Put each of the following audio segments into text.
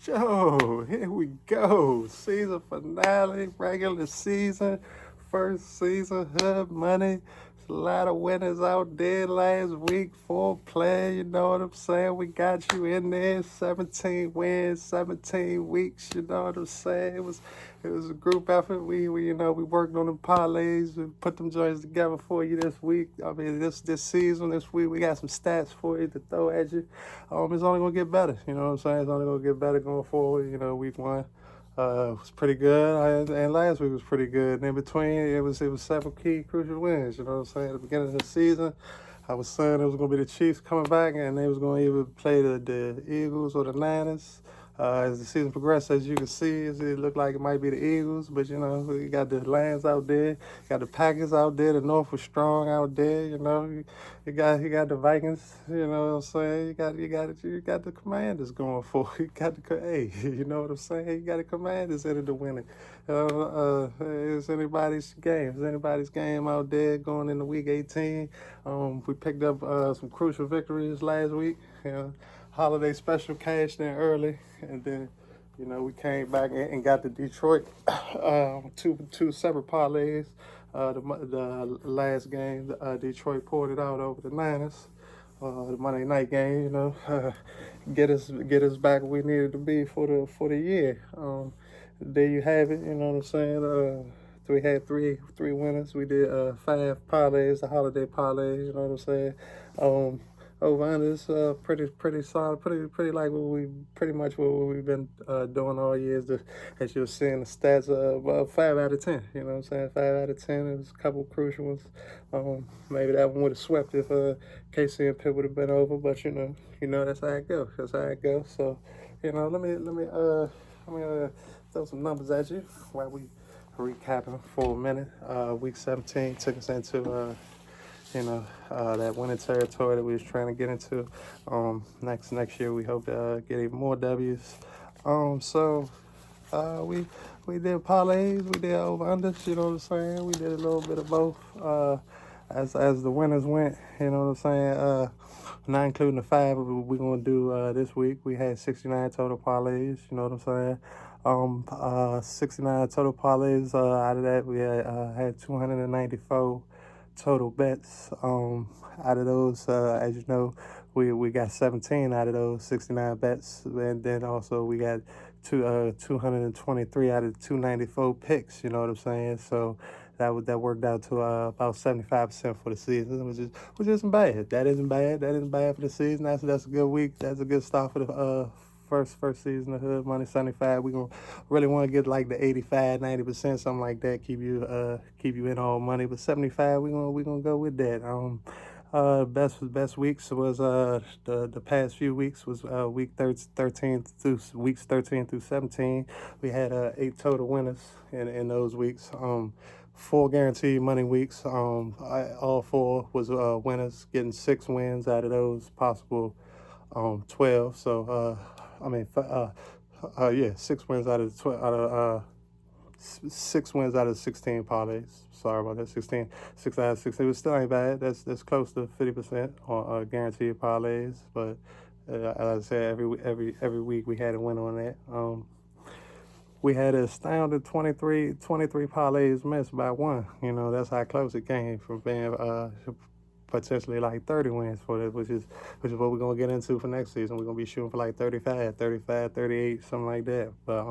Joe, here we go. Season finale, regular season, first season, Hood Money. There's a lot of winners out there last week, 4 play, you know what I'm saying? We got you in there, 17 wins, 17 weeks, you know what I'm saying? It was a group effort. We worked on the parlays, we put them joints together for you this week. I mean, this season, this week, we got some stats for you to throw at you. It's only gonna get better, you know what I'm saying? It's only gonna get better going forward. Week one was pretty good, and last week was pretty good. And in between, it was several key crucial wins. You know what I'm saying? At the beginning of the season, I was saying it was gonna be the Chiefs coming back, and they was gonna either play the Eagles or the Niners. As the season progressed, as you can see, it looked like it might be the Eagles, but we got the Lions out there, got the Packers out there, the North was strong out there. You got the Vikings. You know what I'm saying? You got the Commanders going for it. You know what I'm saying? You got the Commanders in the winning. It's anybody's game. It's anybody's game out there going into Week 18. We picked up some crucial victories last week. Holiday special cashed in early, and then we came back and got the Detroit two separate parlays. The last game, Detroit pulled it out over the Niners. The Monday night game, get us back where we needed to be for the year. There you have it. You know what I'm saying? We had three winners. We did 5 parlays, the holiday parlays. You know what I'm saying? Over-unders, pretty solid, pretty like what we've been doing all years. As you're seeing the stats, about 5 out of 10. You know what I'm saying? 5 out of 10. There's a couple crucial ones. Maybe that one would have swept if KC and Pitt would have been over, but that's how it goes. That's how it goes. So, let me throw some numbers at you while we recapping for a minute. Week 17 took us into that winning territory that we was trying to get into. Next year we hope to get even more W's. We did parlays, we did over-unders, you know what I'm saying? We did a little bit of both. As the winners went, you know what I'm saying? Not including the 5 we're gonna do this week. We had 69 total parlays, you know what I'm saying? 69 total parlays. Out of that, we had 294 total bets. Out of those, as you know, we got 17 out of those 69 bets, and then also we got 223 out of 294 picks. You know what I'm saying? So that worked out to about 75% for the season, which isn't bad. That isn't bad. That isn't bad for the season. That's a good week. That's a good start for the first season of Hood Money 75. We gonna really want to get like the 85, 90%, something like that. Keep you in all money. But 75, we gonna go with that. Best weeks was the past few weeks was week 13 through weeks 13 through 17. We had 8 total winners in those weeks. 4 guaranteed money weeks. All 4 was winners, getting 6 wins out of those possible 12. So 6 wins out of 12 out of 6 wins out of 16 parlays. Sorry about that. 6 out of 16. It still ain't bad. That's close to 50% on guaranteed parlays. But as I said, every week we had a win on that. We had an astounding 23 parlays missed by 1. That's how close it came from being potentially like 30 wins for it, which is what we're going to get into for next season. We're going to be shooting for like 35, 38, something like that. But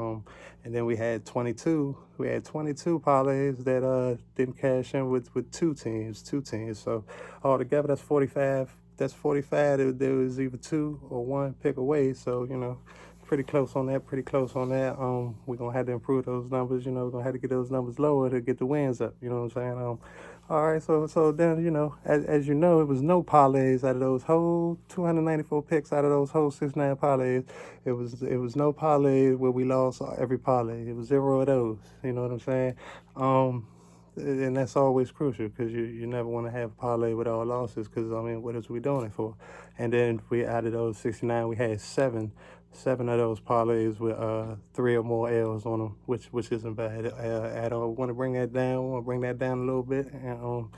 and then we had 22 parlays that didn't cash in with 2 teams. So altogether that's 45. That's 45. There was either 2 or 1 pick away. So pretty close on that. We're gonna have to improve those numbers. We're gonna have to get those numbers lower to get the wins up. You know what I'm saying? All right. So then as you know, it was no parlays out of those whole 294 picks out of those whole 69 parlays. It was no parlay where we lost every parlay. It was 0 of those. You know what I'm saying? and that's always crucial because you never want to have a parlay with all losses because, I mean, what is we doing it for? And then we out of those 69, we had seven of those parlays with 3 or more L's on them, which isn't bad at all. Want to bring that down? Want to bring that down a little bit, and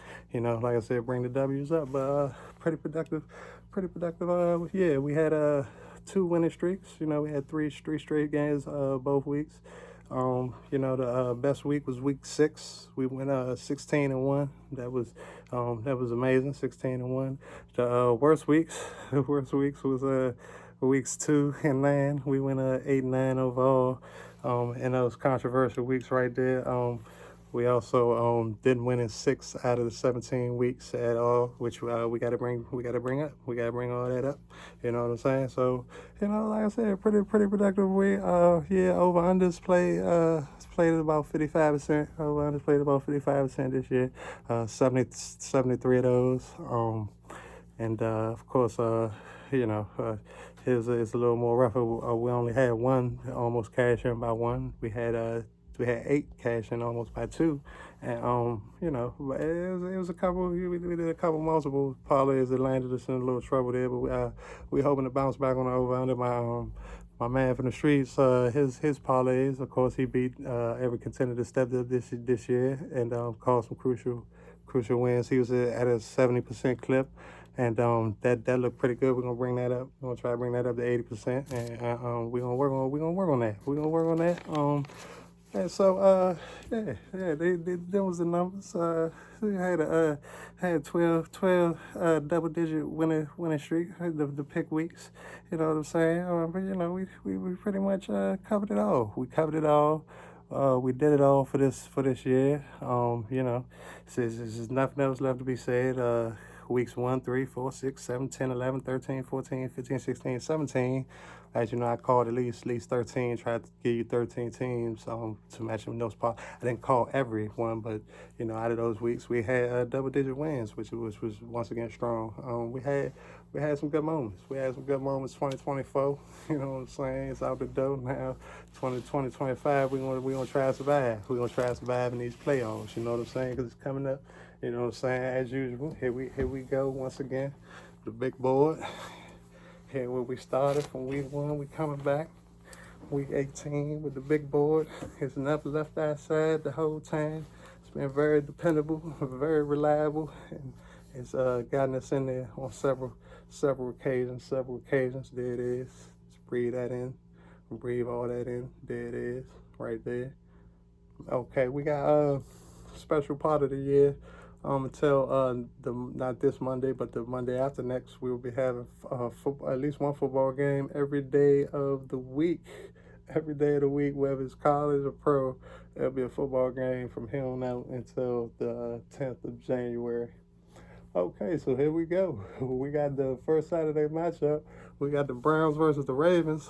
like I said, bring the W's up. But pretty productive, pretty productive. Yeah, we had 2 winning streaks. We had three straight games both weeks. The best week was week 6. We went 16-1. That was amazing. 16-1. The worst weeks, the worst weeks was weeks 2 and 9. We went 8-9 overall. And those controversial weeks right there. We also didn't win in 6 out of the 17 weeks at all, which we got to bring up. We got to bring all that up. You know what I'm saying? So, like I said, pretty productive week. Yeah, over unders played at about 55%. Over unders played about 55% this year. 73 of those. And of course, it's a little more rougher. We only had one almost cash in by one. We had 8 cash in almost by 2, and but it was a couple. We did a couple multiple parlays that landed us in a little trouble there, but we hoping to bounce back on the over under. My man from the streets, his parlays. Of course, he beat every contender that stepped up this year and caused some crucial wins. He was at a 70% clip. And that looked pretty good. We're gonna bring that up. We're gonna try to bring that up to 80%, and we're gonna work on that. We're gonna work on that. And so there was the numbers. We had 12 double digit winning streak. The pick weeks. You know what I'm saying? But we pretty much covered it all. We covered it all. We did it all for this year. There's nothing else left to be said. Weeks 1, 3, 4, 6, 7, 10, 11, 13, 14, 15, 16, 17. As you know, I called at least 13, tried to give you 13 teams to match them in those spots. I didn't call every one, but out of those weeks we had double-digit wins, which was once again strong. We had some good moments. We had some good moments. 2024, you know what I'm saying? It's out the door now. 2025, we're gonna try to survive. We're gonna try to survive in these playoffs. You know what I'm saying? Because it's coming up. You know what I'm saying? As usual, here we go once again. The big board. Here where we started from week 1, we coming back. Week 18 with the big board. It's never left our side the whole time. It's been very dependable, very reliable, and it's gotten us in there on several occasions. There it is. Just breathe that in. Breathe all that in. There it is. Right there. Okay, we got a special part of the year. Until not this Monday, but the Monday after next, we will be having at least one football game every day of the week. Every day of the week, whether it's college or pro, there'll be a football game from here on out until the 10th of January. Okay, so here we go. We got the first Saturday matchup. We got the Browns versus the Ravens.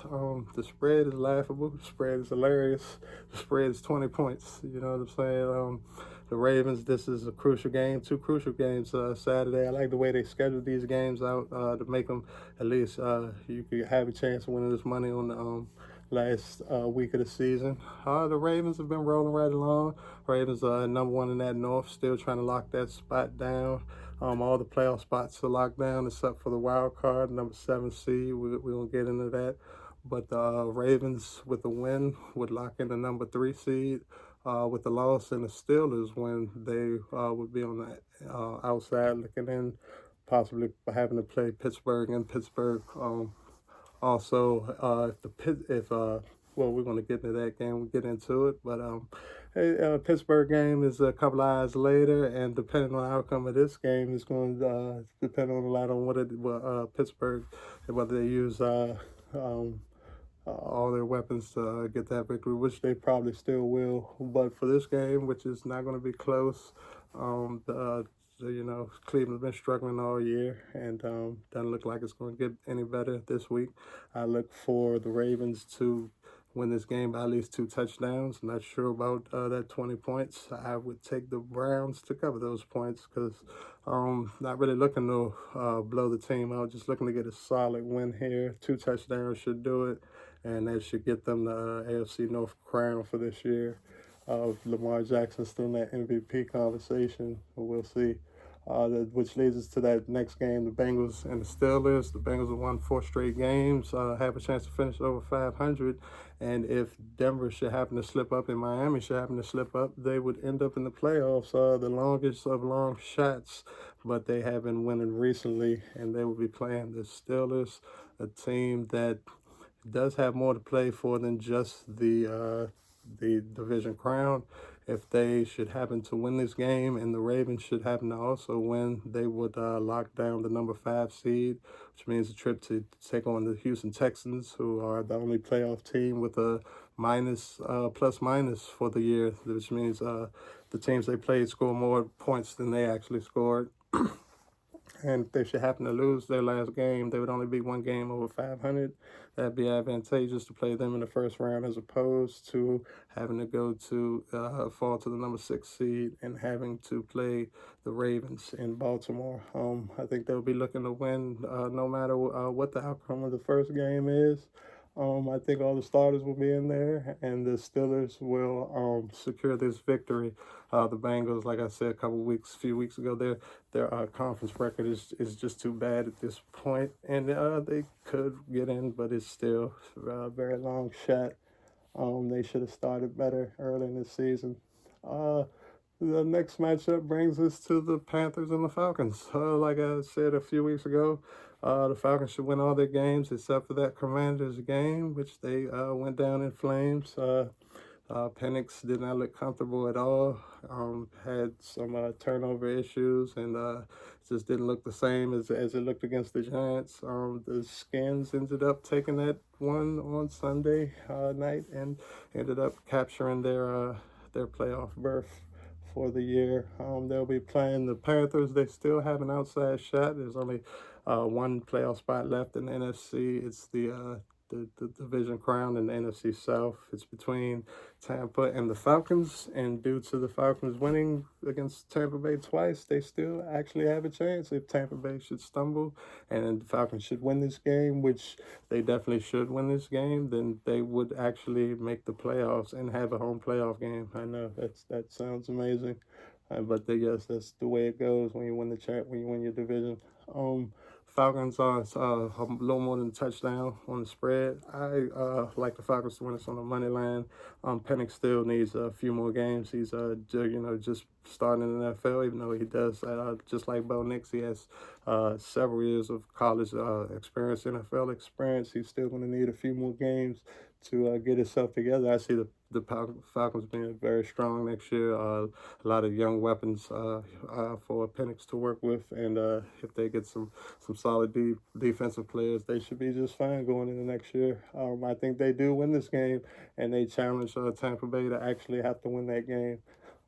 The spread is laughable. The spread is hilarious. The spread is 20 points. You know what I'm saying? The Ravens, this is a crucial game. 2 crucial games Saturday. I like the way they scheduled these games out to make them at least you could have a chance of winning this money on the last week of the season. The Ravens have been rolling right along. Ravens are number 1 in that North, still trying to lock that spot down. All the playoff spots are locked down except for the wild card, number 7 seed. We're going to get into that. But the Ravens, with the win, would lock in the number 3 seed. With the loss and the Steelers win, they would be on the outside looking in, possibly having to play Pittsburgh in Pittsburgh. Also, we're going to get into that game. We'll get into it. But Pittsburgh game is a couple hours later, and depending on the outcome of this game, it's going to depend on a lot on what Pittsburgh, whether they use all their weapons to get that victory, which they probably still will. But for this game, which is not going to be close, Cleveland's been struggling all year and doesn't look like it's going to get any better this week. I look for the Ravens to win this game by at least 2 touchdowns. Not sure about that 20 points. I would take the Browns to cover those points because not really looking to blow the team out, just looking to get a solid win here. 2 touchdowns should do it, and that should get them the AFC North crown for this year. Lamar Jackson still in that MVP conversation. We'll see. Which leads us to that next game, the Bengals and the Steelers. The Bengals have won 4 straight games, have a chance to finish over 500. And if Denver should happen to slip up and Miami should happen to slip up, they would end up in the playoffs, the longest of long shots. But they have been winning recently, and they will be playing the Steelers, a team that does have more to play for than just the division crown. If they should happen to win this game and the Ravens should happen to also win, they would lock down the number 5 seed, which means a trip to take on the Houston Texans, who are the only playoff team with a plus minus for the year, which means the teams they played score more points than they actually scored. And if they should happen to lose their last game, they would only be 1 game over 500. That'd be advantageous to play them in the first round as opposed to having to go to fall to the number 6 seed and having to play the Ravens in Baltimore. I think they'll be looking to win no matter what the outcome of the first game is. I think all the starters will be in there, and the Steelers will secure this victory. The Bengals, like I said few weeks ago, their conference record is just too bad at this point, and they could get in, but it's still a very long shot. They should have started better early in the season. The next matchup brings us to the Panthers and the Falcons. Like I said a few weeks ago, the Falcons should win all their games except for that Commanders game, which they went down in flames. Penix did not look comfortable at all. Had some turnover issues and just didn't look the same as it looked against the Giants. The Skins ended up taking that one on Sunday night and ended up capturing their playoff berth for the year. They'll be playing the Panthers. They still have an outside shot. There's only one playoff spot left in the NFC. It's the division crown in the NFC South. It's between Tampa and the Falcons, and due to the Falcons winning against Tampa Bay twice, they still actually have a chance if Tampa Bay should stumble and the Falcons should win this game, which they definitely should win this game, then they would actually make the playoffs and have a home playoff game. I know that sounds amazing, but yes, that's the way it goes when you win when you win your division. Falcons are a little more than a touchdown on the spread. I like the Falcons to win this on the money line. Penix still needs a few more games. He's just starting in the NFL, even though he does just like Bo Nix. He has several years of college experience, NFL experience. He's still going to need a few more games to get himself together. I see the Falcons being very strong next year. A lot of young weapons for Penix to work with, and if they get some solid defensive players, they should be just fine going into next year. I think they do win this game, and they challenge Tampa Bay to actually have to win that game.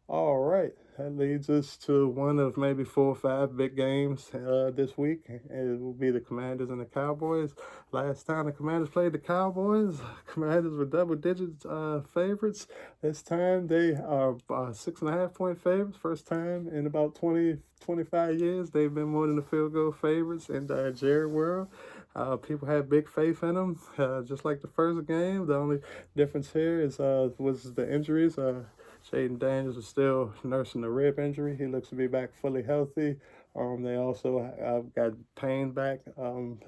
All right, that leads us to one of maybe 4 or 5 big games this week. It will be the Commanders and the Cowboys. Last time the Commanders played the Cowboys, Commanders were double-digit favorites. This time they are 6.5-point favorites. First time in about 25 years they've been more than the field goal favorites in Jerry World. People had big faith in them, just like the first game. The only difference here was the injuries. Jaden Daniels is still nursing a rib injury. He looks to be back fully healthy. They also got Payne back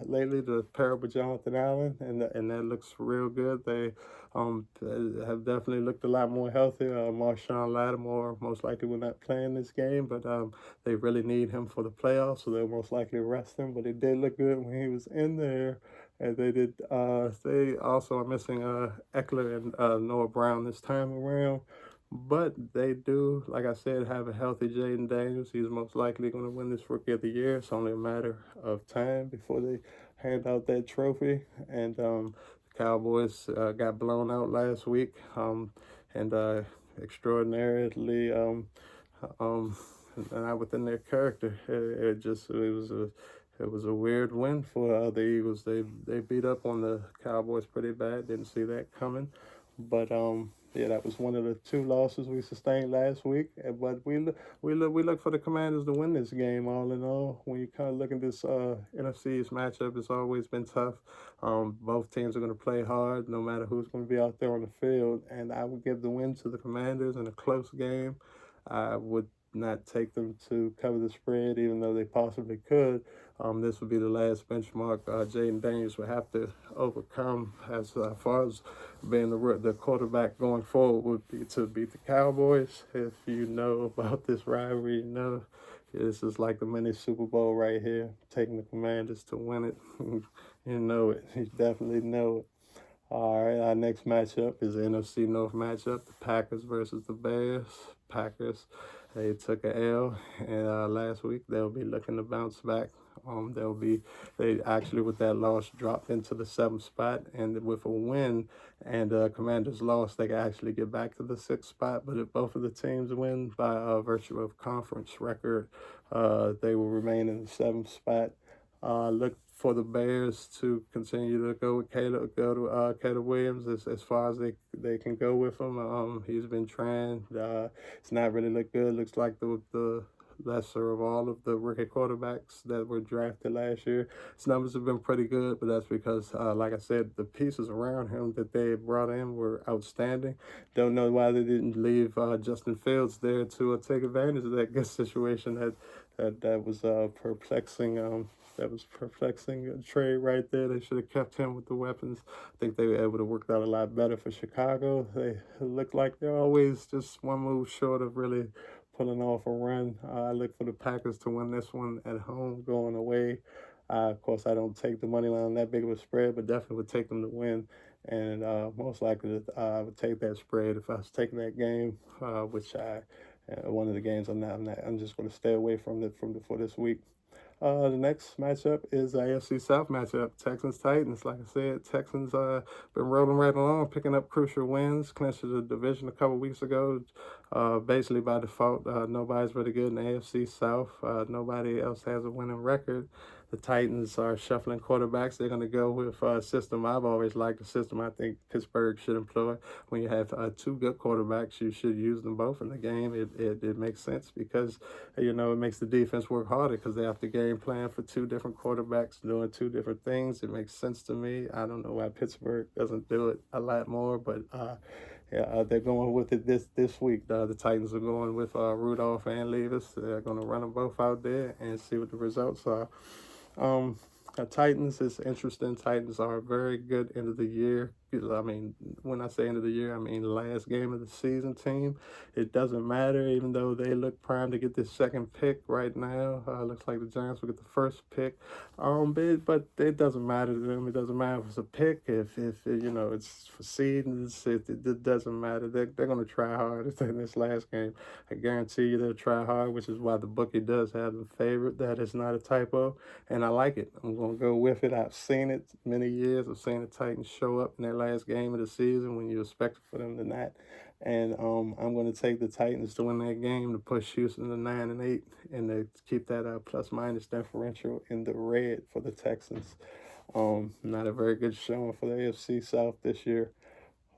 lately, the pair with Jonathan Allen, and that looks real good. They have definitely looked a lot more healthy. Marshawn Lattimore most likely will not play in this game, but they really need him for the playoffs, so they'll most likely rest him. But it did look good when he was in there. And they did. They also are missing Eckler and Noah Brown this time around. But they do, like I said, have a healthy Jaden Daniels. He's most likely going to win this Rookie of the Year. It's only a matter of time before they hand out that trophy. And the Cowboys got blown out last week, and extraordinarily not within their character. It was a weird win for the Eagles. They beat up on the Cowboys pretty bad. Didn't see that coming, but Yeah, that was one of the two losses we sustained last week. But we look for the Commanders to win this game. All in all, when you kind of look at this NFC East matchup, it's always been tough. Both teams are going to play hard, no matter who's going to be out there on the field. And I would give the win to the Commanders in a close game. I would not take them to cover the spread, even though they possibly could. This would be the last benchmark Jaden Daniels would have to overcome as far as being the quarterback going forward would be to beat the Cowboys. If you know about this rivalry, you know this is like the mini Super Bowl right here, taking the Commanders to win it. You know it. You definitely know it. All right, our next matchup is the NFC North matchup, the Packers versus the Bears. Packers, they took a L, and last week they'll be looking to bounce back. They actually with that loss dropped into the 7th spot, and with a win and Commanders loss, they can actually get back to the 6th spot. But if both of the teams win by virtue of conference record, they will remain in the 7th spot. Look for the Bears to continue to go with Caleb Williams as far as they can go with him. He's been trying. It's not really looked good. Looks like the lesser of all of the rookie quarterbacks that were drafted last year. His numbers have been pretty good, but that's because, like I said, the pieces around him that they brought in were outstanding. Don't know why they didn't leave Justin Fields there to take advantage of that good situation that was perplexing. That was perplexing trade right there. They should have kept him with the weapons. I think they were able to work out a lot better for Chicago. They look like they're always just one move short of really pulling off a run. I look for the Packers to win this one at home, going away. Of course, I don't take the money line on that big of a spread, but definitely would take them to win. And most likely, I would take that spread if I was taking that game, which one of the games I'm just going to stay away from for this week. The next matchup is the AFC South matchup, Texans-Titans. Like I said, Texans been rolling right along, picking up crucial wins, clinched the division a couple weeks ago. Basically by default, nobody's really good in the AFC South. Nobody else has a winning record. The Titans are shuffling quarterbacks. They're going to go with a system. I've always liked the system I think Pittsburgh should employ. When you have two good quarterbacks, you should use them both in the game. It makes sense because, it makes the defense work harder because they have to game plan for two different quarterbacks doing two different things. It makes sense to me. I don't know why Pittsburgh doesn't do it a lot more, but yeah, they're going with it this week. The Titans are going with Rudolph and Levis. They're going to run them both out there and see what the results are. Titans is interesting. Titans are a very good end of the year. I mean, when I say end of the year, I mean last game of the season team. It doesn't matter, even though they look primed to get this second pick right now. Looks like the Giants will get the first pick. But it doesn't matter to them. It doesn't matter if it's a pick. If it's for seedings. It doesn't matter. They're going to try hard in this last game. I guarantee you they'll try hard, which is why the bookie does have them favored. That is not a typo, and I like it. I'm going to go with it. I've seen it many years. I've seen the Titans show up in their last game of the season when you expect for them to not. And I'm going to take the Titans to win that game to push Houston to 9-8 and to keep that plus minus differential in the red for the Texans. Not a very good showing for the AFC South this year.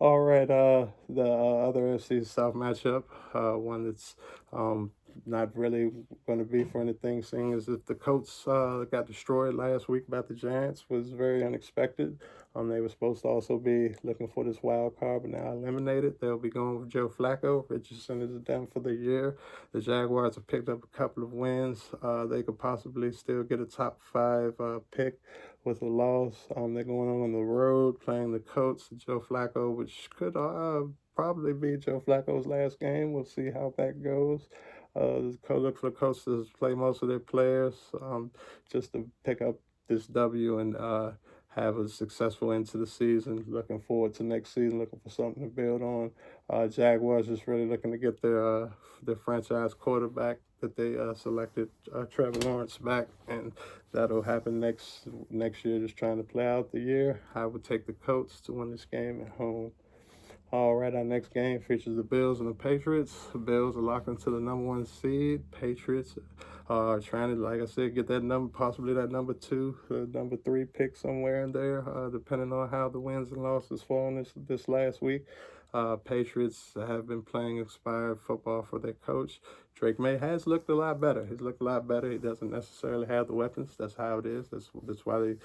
All right, the other NFC South matchup, one that's not really going to be for anything, seeing as if the Colts got destroyed last week by the Giants, was very unexpected. They were supposed to also be looking for this wild card, but now eliminated. They'll be going with Joe Flacco. Richardson is done for the year. The Jaguars have picked up a couple of wins. They could possibly still get a top 5 pick with a loss. They're going on the road playing the Colts. Joe Flacco, which could probably be Joe Flacco's last game. We'll see how that goes. Look for the Colts to play most of their players just to pick up this W and have a successful end to the season. Looking forward to next season, looking for something to build on. Jaguars just really looking to get their franchise quarterback that they selected, Trevor Lawrence, back, and that'll happen next year. Just trying to play out the year. I would take the Colts to win this game at home. All right, our next game features the Bills and the Patriots. The Bills are locked into the number 1 seed. Patriots are trying to, like I said, get that possibly that number 2, number 3 pick somewhere in there, depending on how the wins and losses fall this last week. Patriots have been playing inspired football for their coach. Drake May has looked a lot better. He's looked a lot better. He doesn't necessarily have the weapons. That's how it is. That's why they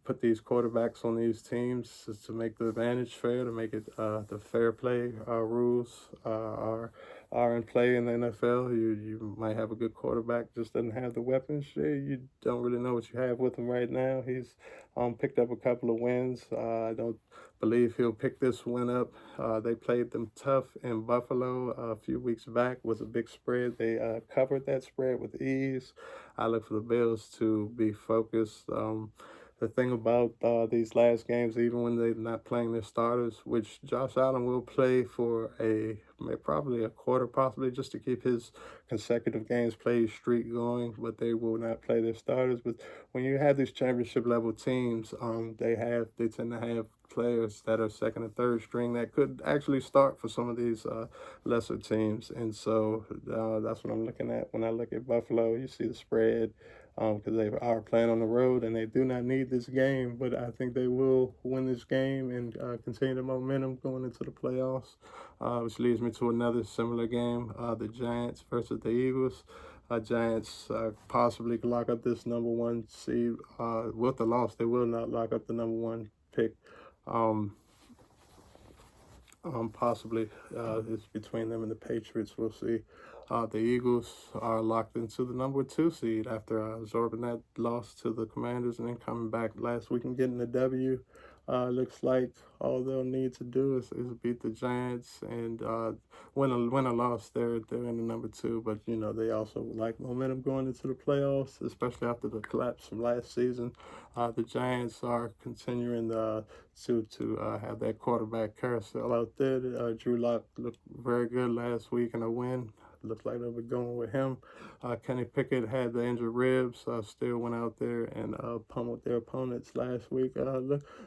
put these quarterbacks on these teams, is to make the advantage fair, to make it the fair play rules are in play in the NFL. You might have a good quarterback, just doesn't have the weapons. Yeah, you don't really know what you have with him right now. He's picked up a couple of wins. I don't believe he'll pick this win up. They played them tough in Buffalo a few weeks back. Was a big spread. They covered that spread with ease. I look for the Bills to be focused. The thing about these last games, even when they're not playing their starters, which Josh Allen will play for probably a quarter, possibly just to keep his consecutive games played streak going, but they will not play their starters. But when you have these championship level teams, they tend to have players that are second and third string that could actually start for some of these lesser teams, and so that's what I'm looking at when I look at Buffalo. You see the spread, because they are playing on the road and they do not need this game, but I think they will win this game and continue the momentum going into the playoffs, which leads me to another similar game, the Giants versus the Eagles. Giants possibly lock up this number one seed. With the loss, they will not lock up the number one pick. Um, Possibly it's between them and the Patriots. We'll see. The Eagles are locked into the number two seed after absorbing that loss to the Commanders and then coming back last week and getting the W. Looks like all they'll need to do is beat the Giants and win a loss. They're in the number two, but you know they also like momentum going into the playoffs, especially after the collapse from last season. The Giants are continuing to have that quarterback carousel out there. Drew Lock looked very good last week in a win. Looked like they'll be going with him. Kenny Pickett had the injured ribs. Still went out there and pummeled their opponents last week.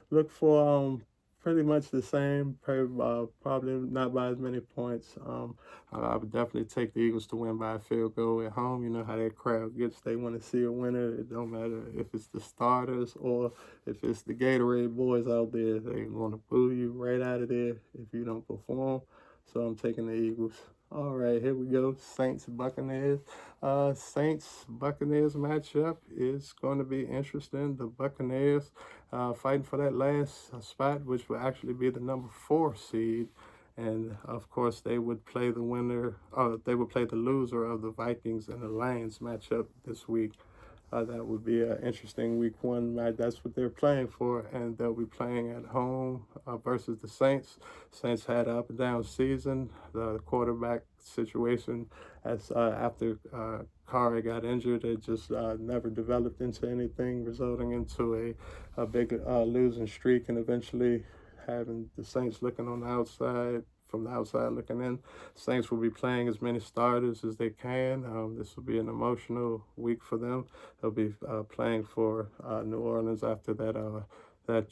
Look for pretty much the same. Probably not by as many points. I would definitely take the Eagles to win by a field goal at home. You know how that crowd gets. They want to see a winner. It don't matter if it's the starters or if it's the Gatorade boys out there. They want to boo you right out of there if you don't perform. So I'm taking the Eagles. All right, here we go. Saints Buccaneers. Saints Buccaneers matchup is going to be interesting. The Buccaneers fighting for that last spot, which will actually be the number 4 seed. And of course, they would play the winner. They would play the loser of the Vikings and the Lions matchup this week. That would be an interesting week 1 match. That's what they're playing for, and they'll be playing at home versus the Saints. Saints had an up and down season. The quarterback situation, as after Carr got injured, it just never developed into anything, resulting into a big losing streak, and eventually having the Saints looking on the outside. From the outside looking in, Saints will be playing as many starters as they can. This will be an emotional week for them. They'll be playing for New Orleans after that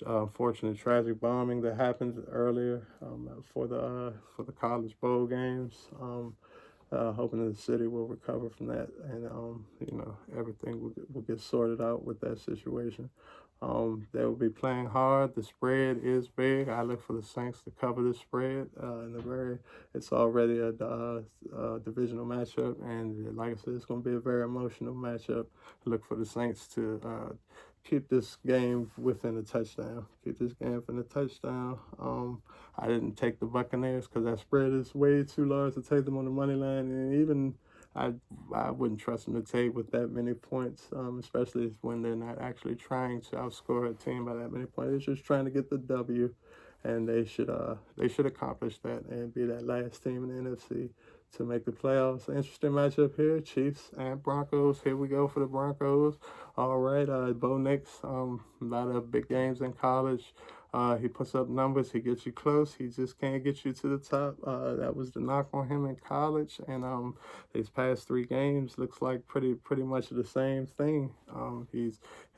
unfortunate tragic bombing that happened earlier for the College Bowl games. Hoping that the city will recover from that, and you know, everything will get sorted out with that situation. They will be playing hard. The spread is big. I look for the Saints to cover the spread. It's already a divisional matchup, and like I said, it's going to be a very emotional matchup. I look for the Saints to keep this game within a touchdown. Keep this game within a touchdown. I didn't take the Buccaneers because that spread is way too large to take them on the money line, and even I wouldn't trust them to take with that many points, especially when they're not actually trying to outscore a team by that many points. They're just trying to get the W, and they should accomplish that and be that last team in the NFC to make the playoffs. Interesting matchup here, Chiefs and Broncos. Here we go for the Broncos. All right, Bo Nix, a lot of big games in college. He puts up numbers. He gets you close. He just can't get you to the top. That was the knock on him in college. And these past 3 games looks like pretty much the same thing.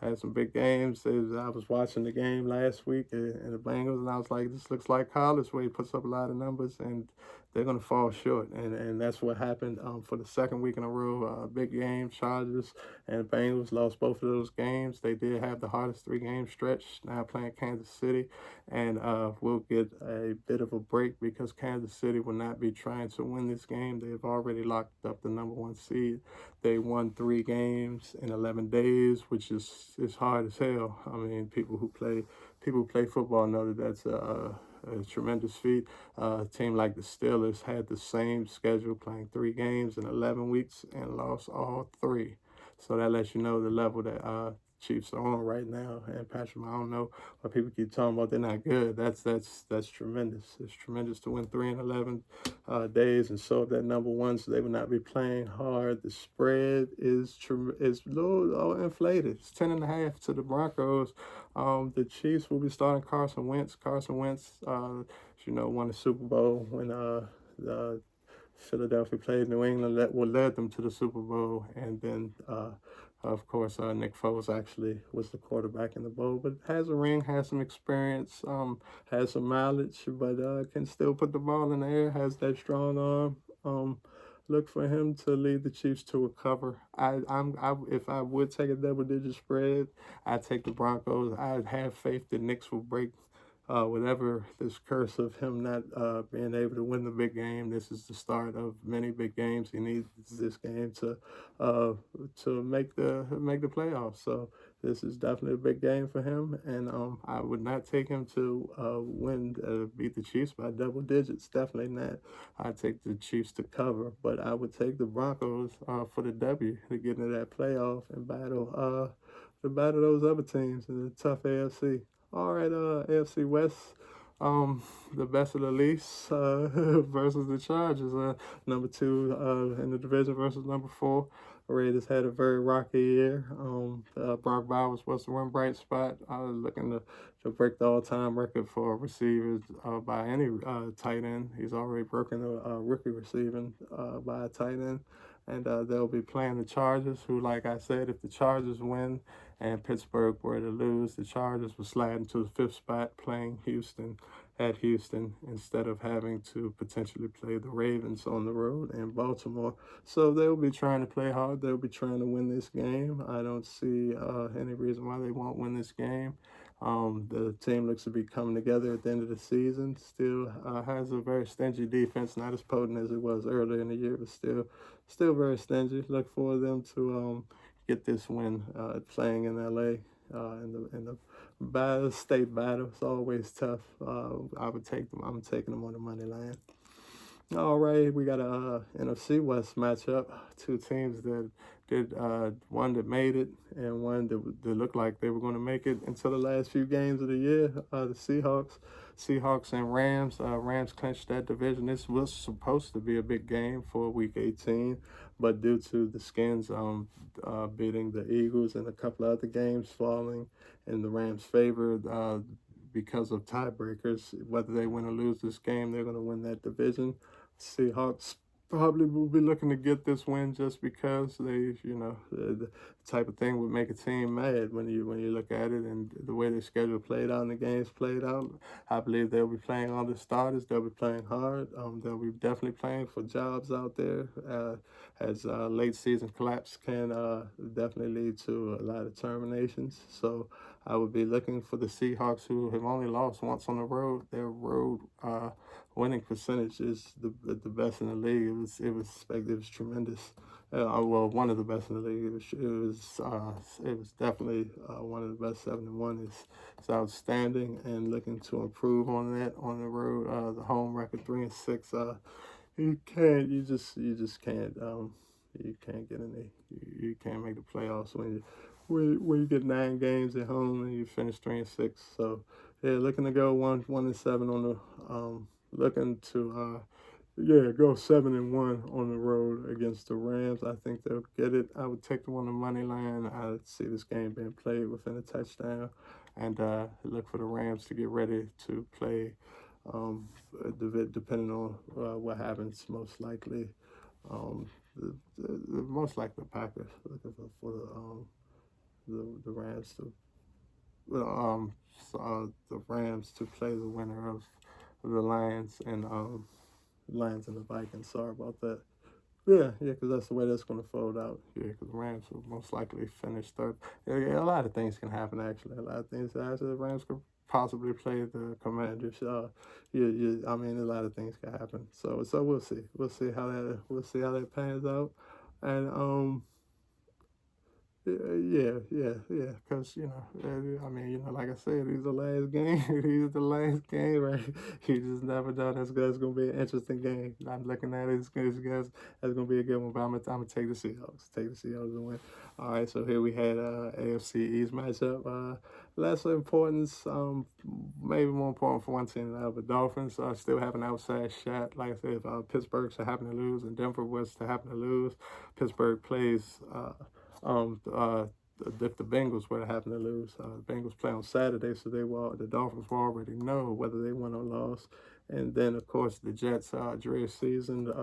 had some big games. I was watching the game last week in the Bengals, and I was like, this looks like college where he puts up a lot of numbers, and they're going to fall short. And that's what happened for the second week in a row. Big game, Chargers and Bengals lost both of those games. They did have the hardest three-game stretch, now playing Kansas City, and we'll get a bit of a break because Kansas City will not be trying to win this game. They've already locked up the number one seed. They won 3 games in 11 days, which is hard as hell. I mean, people who play football know that that's a tremendous feat. A team like the Steelers had the same schedule, playing 3 games in 11 weeks and lost all 3. So that lets you know the level that Chiefs are on right now. And Patrick, I don't know why people keep talking about they're not good. That's tremendous. It's tremendous to win 3 in 11 days and so that number one, so they will not be playing hard. The spread is low, inflated. It's 10.5 to the Broncos. The Chiefs will be starting Carson Wentz. Carson Wentz, won the Super Bowl when the Philadelphia played New England, led them to the Super Bowl, and then of course Nick Foles actually was the quarterback in the bowl, but has a ring, has some experience, has some mileage, but can still put the ball in the air, has that strong arm. Look for him to lead the Chiefs to a cover. If I would take a double-digit spread, I'd take the Broncos. I'd have faith that Knicks will break whatever this curse of him not being able to win the big game. This is the start of many big games. He needs this game uh, to make the playoffs. So this is definitely a big game for him, and I would not take him to beat the Chiefs by double digits. Definitely not. I'd take the Chiefs to cover, but I would take the Broncos for the W to get into that playoff and battle those other teams in the tough AFC. All right, AFC West, the best of the least versus the Chargers. Number 2 in the division versus number 4. Raiders had a very rocky year. Brock Bowers was the one bright spot, looking to break the all-time record for receivers by any tight end. He's already broken a rookie receiving by a tight end. And they'll be playing the Chargers, who, like I said, if the Chargers win and Pittsburgh were to lose, the Chargers will slide into the 5th spot, playing Houston at Houston instead of having to potentially play the Ravens on the road in Baltimore. So they'll be trying to play hard. They'll be trying to win this game. I don't see any reason why they won't win this game. The team looks to be coming together at the end of the season. Still has a very stingy defense, not as potent as it was earlier in the year, but still very stingy. Look for them to get this win playing in LA in the state battle. It's always tough. I would take them. I'm taking them on the money line. All right, we got a NFC West matchup. 2 teams that did one that made it and one that looked like they were going to make it until the last few games of the year. The Seahawks and Rams. Rams clinched that division. This was supposed to be a big game for Week 18, but due to the Skins beating the Eagles and a couple of other games falling in the Rams' favor, because of tiebreakers, whether they win or lose this game, they're going to win that division. Seahawks probably will be looking to get this win just because the type of thing would make a team mad when you look at it and the way their schedule played out and the games played out. I believe they'll be playing all the starters. They'll be playing hard. They'll be definitely playing for jobs out there. As late season collapse can definitely lead to a lot of terminations. So I would be looking for the Seahawks, who have only lost once on the road. Their road winning percentage is the best in the league. It was tremendous. Well, one of the best in the league. It was definitely one of the best. 7-1 is outstanding, and looking to improve on that on the road. The home record 3-6. You just can't you can't get in the you can't make the playoffs when you get 9 games at home and you finish 3-6. So yeah, looking to go 1-7 on the looking to go 7-1 on the road against the Rams. I think they'll get it. I would take them on the money line. I see this game being played within a touchdown, and look for the Rams to get ready to play. Depending on what happens, most likely, most likely the Packers looking for the the Rams to the Rams to play the winner of the Lions and Lions and the Vikings. Sorry about that. Yeah, because that's the way that's going to fold out. Yeah, because the Rams will most likely finish third. Yeah, a lot of things can happen, actually. A lot of things. Actually, the Rams could possibly play the Commanders. I mean, a lot of things can happen. So we'll see. We'll see how that pans out. And yeah. Because I mean, like I said, these are the last game. These are the last game, right? You just never know. That's gonna be an interesting game. I'm looking at it. It's guys. That's gonna be a good one. But I'm gonna take the Seahawks. Take the Seahawks to win. All right. So here we had AFC East matchup. Less importance. Maybe more important for one team than the other. Dolphins still have an outside shot. Like I said, if Pittsburgh to happen to lose and Denver was to happen to lose, Pittsburgh plays. Um, uh, if the Bengals were to happen to lose, the Bengals play on Saturday, so the Dolphins will already know whether they won or lost. And then, of course, the Jets' dreary season,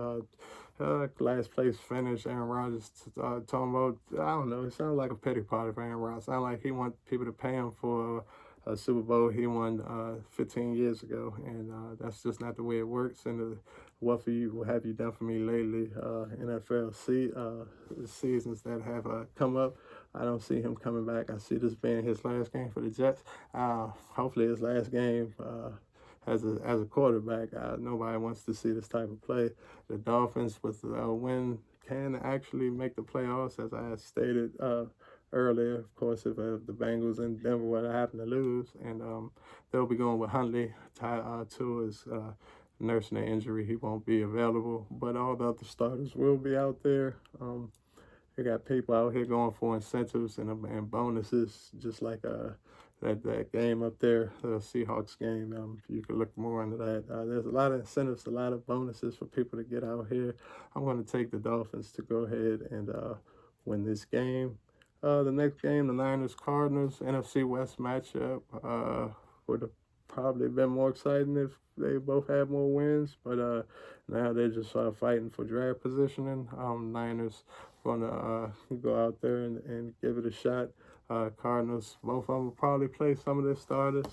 last place finish. Aaron Rodgers talking about, I don't know, it sounds like a pity party for Aaron Rodgers. It sounds like he wants people to pay him for a Super Bowl he won 15 years ago, and that's just not the way it works. And what have you done for me lately? NFL seasons that have come up. I don't see him coming back. I see this being his last game for the Jets. Hopefully, his last game as a quarterback. Nobody wants to see this type of play. The Dolphins, with a win, can actually make the playoffs, as I stated earlier. Of course, if the Bengals and Denver were to happen to lose, and they'll be going with Huntley. Tua is nursing an injury; he won't be available. But all the other starters will be out there. They got people out here going for incentives and bonuses, just like that game up there, the Seahawks game. You can look more into that. There's a lot of incentives, a lot of bonuses for people to get out here. I'm going to take the Dolphins to go ahead and win this game. The next game, the Niners Cardinals NFC West matchup, would have probably been more exciting if they both had more wins, but now they're just fighting for draft positioning. Niners gonna go out there and give it a shot. Cardinals, both of them will probably play some of their starters.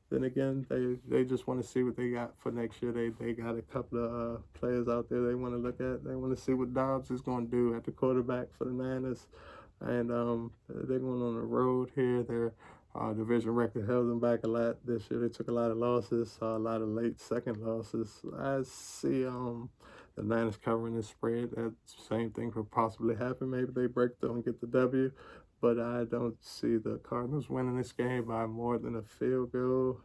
Then again, they just want to see what they got for next year. They got a couple of players out there they want to look at. They want to see what Dobbs is going to do at the quarterback for the Niners. And they're going on the road here. Their division record held them back a lot this year. They took a lot of losses, a lot of late second losses. I see the Niners covering this spread. That same thing could possibly happen. Maybe they break through and get the W. But I don't see the Cardinals winning this game by more than a field goal.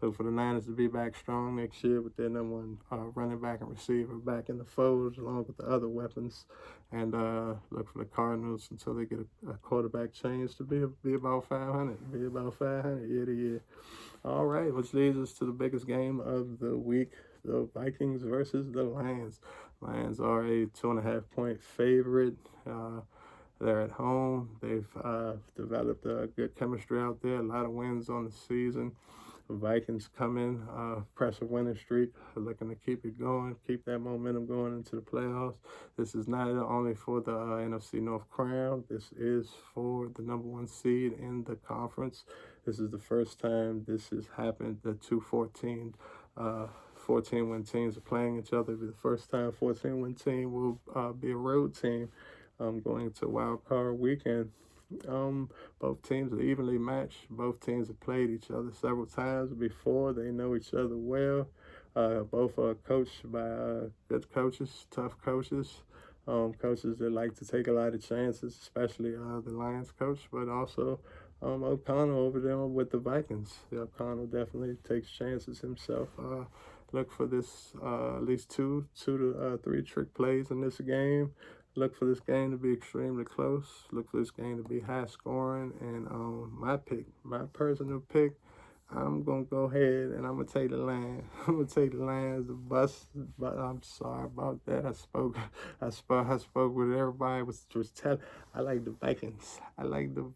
Look for the Niners to be back strong next year with their number one running back and receiver back in the fold, along with the other weapons. And look for the Cardinals until they get a quarterback change to be about 500. Be about 500 year to year. All right, which leads us to the biggest game of the week: the Vikings versus the Lions. Lions are a 2.5-point favorite. They're at home. They've developed a good chemistry out there. A lot of wins on the season. The Vikings come in, pressure winning streak, looking to keep it going, keep that momentum going into the playoffs. This is not only for the NFC North crown. This is for the number one seed in the conference. This is the first time this has happened. The two 14-win teams are playing each other. It'll be the first time 14-win team will be a road team. Going to wild card weekend. Both teams are evenly matched. Both teams have played each other several times before. They know each other well. Both are coached by good coaches, tough coaches, coaches that like to take a lot of chances, especially the Lions coach, but also O'Connell over there with the Vikings. O'Connell definitely takes chances himself. Look for this at least two to three trick plays in this game. Look for this game to be extremely close. Look for this game to be high scoring. And my personal pick, I'm going to go ahead and I'm going to take the Lions. I'm going to take the Lions, the bus. But I'm sorry about that. I spoke with everybody. Was telling. I like the Vikings. I like the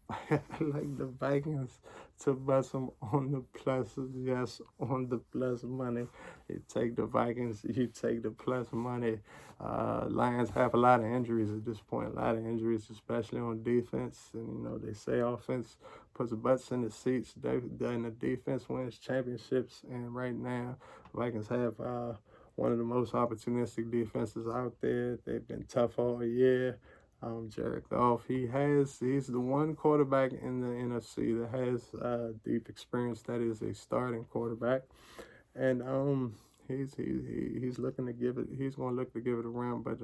Vikings to bust them on the plus, yes, on the plus money. You take the Vikings, you take the plus money. Lions have a lot of injuries at this point, a lot of injuries, especially on defense. And, they say offense puts butts in the seats. And the defense wins championships. And right now, Vikings have one of the most opportunistic defenses out there. They've been tough all year. Jared Goff, he's the one quarterback in the NFC that has deep experience. That is a starting quarterback, and he's looking to give it. He's going to look to give it around, but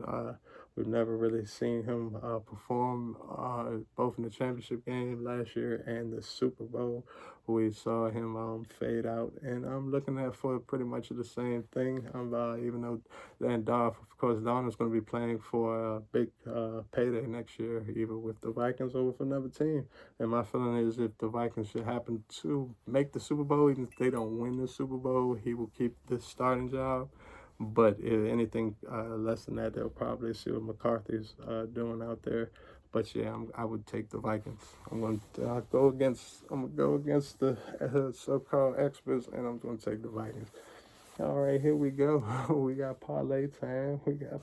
we've never really seen him perform. Both in the championship game last year and the Super Bowl, we saw him fade out, and I'm looking at for pretty much the same thing. Even though of course, Donald's going to be playing for a big payday next year, either with the Vikings or with another team. And my feeling is if the Vikings should happen to make the Super Bowl, even if they don't win the Super Bowl, he will keep the starting job. But if anything less than that, they'll probably see what McCarthy's doing out there. But yeah, I would take the Vikings. I'm going to go against the so-called experts, and I'm going to take the Vikings. All right, here we go. We got parlay time. We got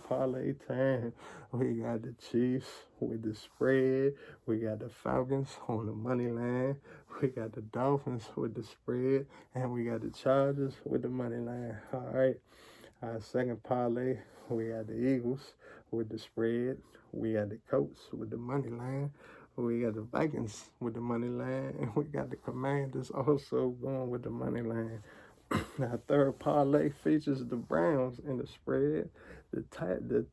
the Chiefs with the spread. We got the Falcons on the money line. We got the Dolphins with the spread. And we got the Chargers with the money line. All right. Our second parlay, we got the Eagles with the spread. We got the Colts with the money line. We got the Vikings with the money line. And we got the Commanders also going with the money line. Our third parlay features the Browns in the spread, the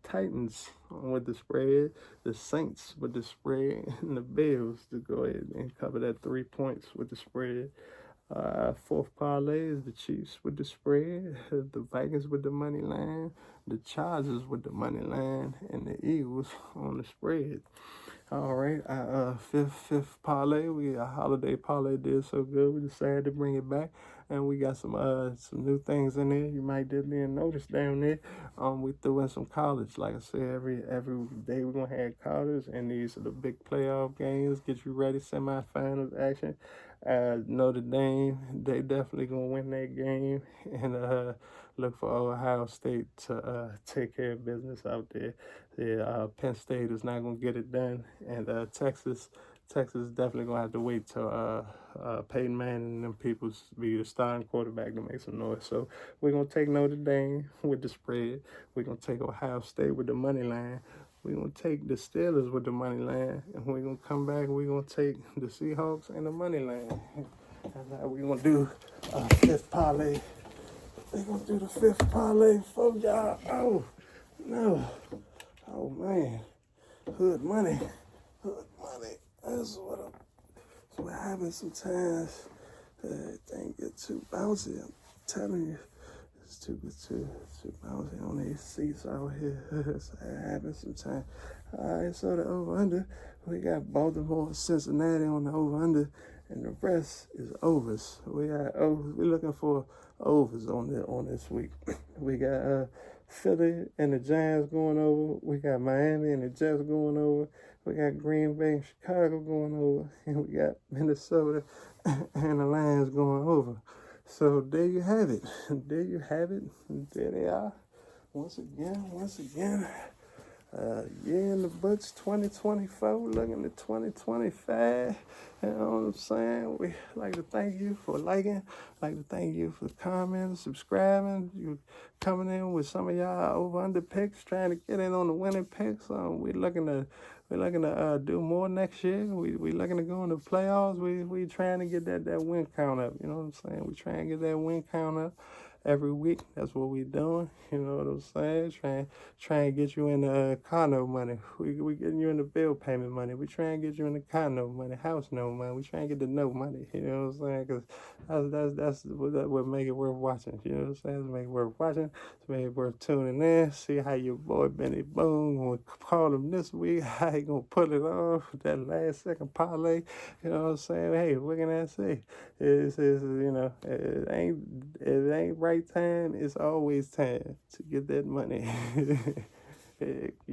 Titans with the spread, the Saints with the spread, and the Bills to go ahead and cover that 3 points with the spread. Fourth parlay is the Chiefs with the spread, the Vikings with the money line, the Chargers with the money line, and the Eagles on the spread. All right, fifth parlay, we got holiday parlay did so good, we decided to bring it back, and we got some new things in there. You might didn't notice down there. We threw in some college. Like I said, every day we're gonna have college, and these are the big playoff games. Get you ready, semifinals action. Notre Dame, they definitely gonna win that game, and look for Ohio State to take care of business out there. Yeah, Penn State is not gonna get it done, and Texas definitely gonna have to wait till Peyton Manning and them people be the starting quarterback to make some noise. So we're gonna take Notre Dame with the spread. We're gonna take Ohio State with the money line. We're going to take the Steelers with the money line, and we're going to come back and we're going to take the Seahawks and the money line. And now we're going to do a fifth parlay. We're going to do the fifth parlay for y'all. Oh, no. Oh, man. Hood money. That's what happens sometimes. Everything get too bouncy. I'm telling you. It's too bouncy on these seats out here. So it happens sometimes. All right, so the over-under, we got Baltimore and Cincinnati on the over-under, and the rest is overs. We're looking for overs on this week. We got Philly and the Giants going over. We got Miami and the Jets going over. We got Green Bay and Chicago going over. And we got Minnesota and the Lions going over. So there you have it. There they are. Once again. Year in the books, 2024, looking at 2025. You know what I'm saying? We like to thank you for liking, like to thank you for commenting, subscribing. You coming in with some of y'all over-under picks, trying to get in on the winning picks. We're looking to do more next year. We looking to go in the playoffs. We trying to get that win count up. You know what I'm saying? We trying to get that win count up every week. That's what we doing. You know what I'm saying? Trying to get you in the condo money. We getting you in the bill payment money. We trying to get you in the condo money, house note money. We trying to get the note money. You know what I'm saying? Because that's what make it worth watching. You know what I'm saying? It's make it worth watching. It's make it worth tuning in. See how your boy Benny Boone gonna call him this week. How he gonna put it off that last second parlay. You know what I'm saying? Hey, what can I say? It's it ain't right time. It's always time to get that money.